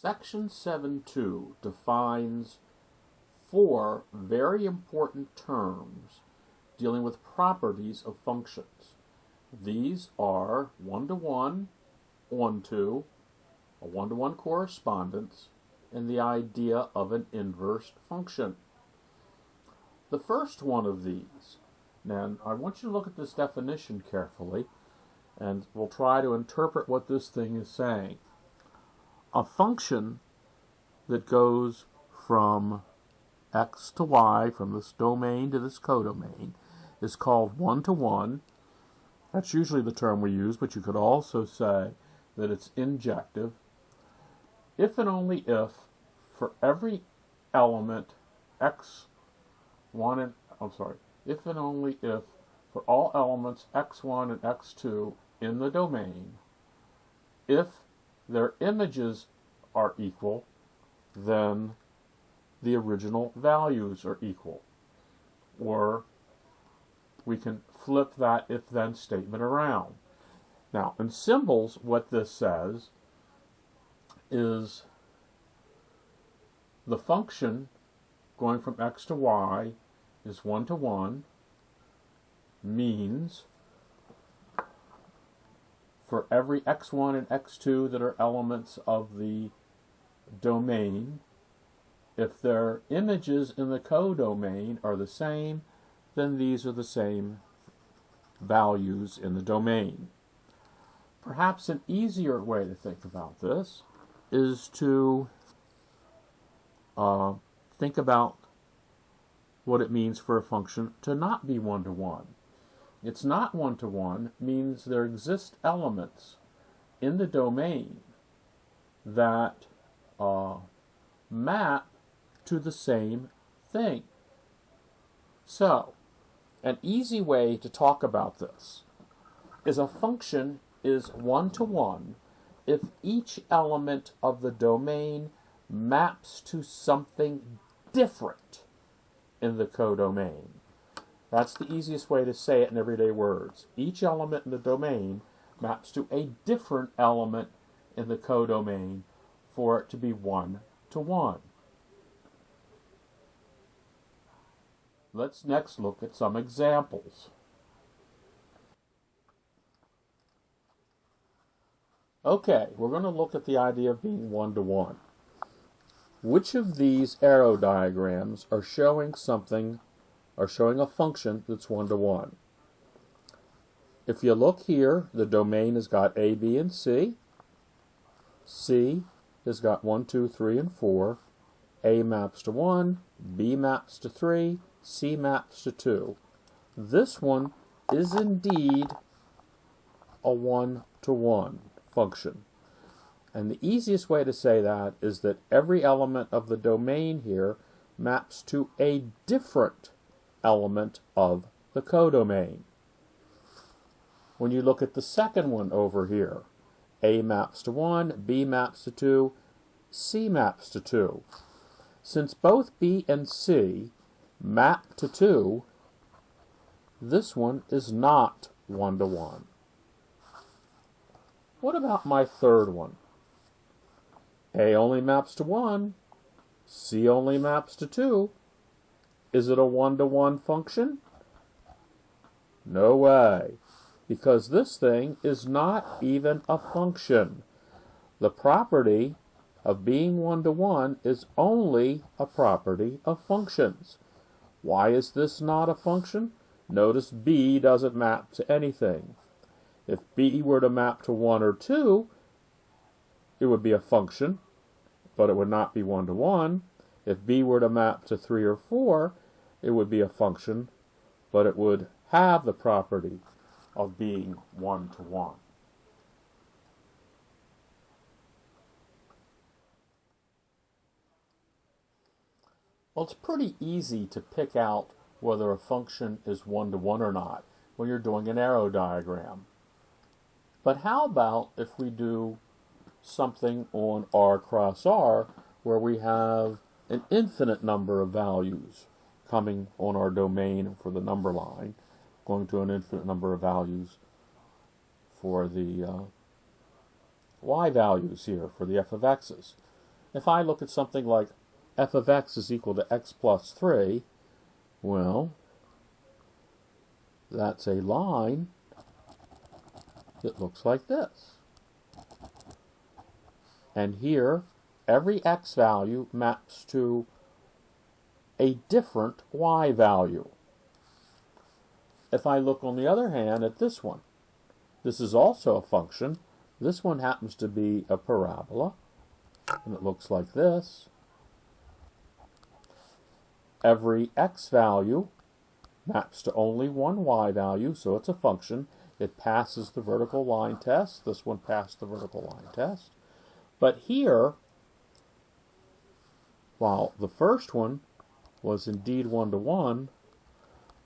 Section 7.2 defines four very important terms dealing with properties of functions. These are one-to-one, onto, a one-to-one correspondence, and the idea of an inverse function. The first one of these, now I want you to look at this definition carefully, and we'll try to interpret what this thing is saying. A function that goes from x to y, from this domain to this codomain, is called one-to-one. That's usually the term we use, but you could also say that it's injective. If and only if, for every element x1 and, if and only if, for all elements x1 and x2 in the domain, if their images are equal, then the original values are equal. Or we can flip that if-then statement around. Now, in symbols, what this says is the function going from x to y is one-to-one, means for every x1 and x2 that are elements of the domain, if their images in the codomain are the same, then these are the same values in the domain. Perhaps an easier way to think about this is to think about what it means for a function to not be one-to-one. It's not one-to-one means there exist elements in the domain that map to the same thing. So, an easy way to talk about this is a function is one-to-one if each element of the domain maps to something different in the codomain. That's the easiest way to say it in everyday words. Each element in the domain maps to a different element in the codomain for it to be one-to-one. Let's next look at some examples. Okay, we're going to look at the idea of being one-to-one. Which of these arrow diagrams are showing a function that's one-to-one? If you look here, the domain has got A, B, and C. C has got 1, 2, 3, and 4. A maps to 1, B maps to 3, C maps to 2. This one is indeed a one-to-one function. And the easiest way to say that is that every element of the domain here maps to a different element of the codomain. When you look at the second one over here, A maps to 1, B maps to 2, C maps to 2. Since both B and C map to 2, this one is not one-to-one. What about my third one? A only maps to 1, C only maps to 2. Is it a one-to-one function? No way, because this thing is not even a function. The property of being one-to-one is only a property of functions. Why is this not a function? Notice B doesn't map to anything. If B were to map to 1 or 2, it would be a function, but it would not be one-to-one. If B were to map to 3 or 4, it would be a function, but it would have the property of being one-to-one. Well, it's pretty easy to pick out whether a function is one-to-one or not when you're doing an arrow diagram. But how about if we do something on R cross R where we have an infinite number of values coming on our domain for the number line, going to an infinite number of values for the y values here, for the f of x's. if I look at something like f of x is equal to x plus 3, well, that's a line that looks like this. And here, every x value maps to a different y value. If I look, on the other hand, at this one, this is also a function. This one happens to be a parabola, and it looks like this. Every x value maps to only one y value, so it's a function. It passes the vertical line test. This one passed the vertical line test. But here, while the first one was indeed one-to-one,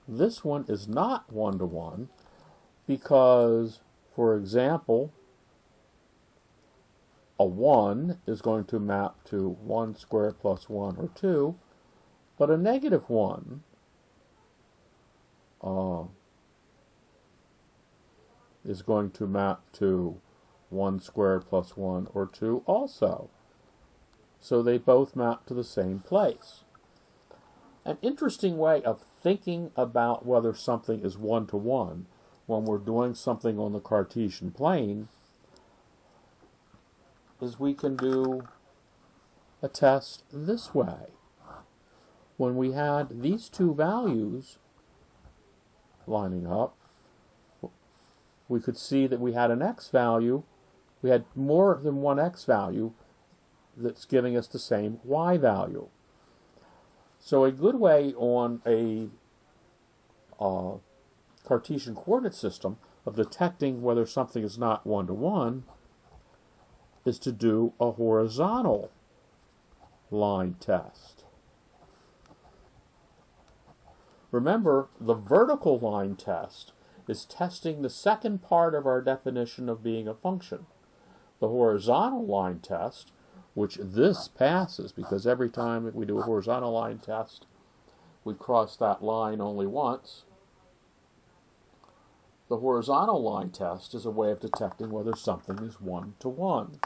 this one is not one-to-one because, for example, a 1 is going to map to 1 squared plus 1 or 2, but a negative 1 is going to map to 1 squared plus 1 or 2 also. So they both map to the same place. An interesting way of thinking about whether something is one-to-one when we're doing something on the Cartesian plane is we can do a test this way. When we had these two values lining up, we could see that we had an x value. We had more than one x value that's giving us the same y value. So a good way on a Cartesian coordinate system of detecting whether something is not one-to-one is to do a horizontal line test. Remember, the vertical line test is testing the second part of our definition of being a function. The horizontal line test, which this passes, because every time we do a horizontal line test, we cross that line only once. The horizontal line test is a way of detecting whether something is one-to-one.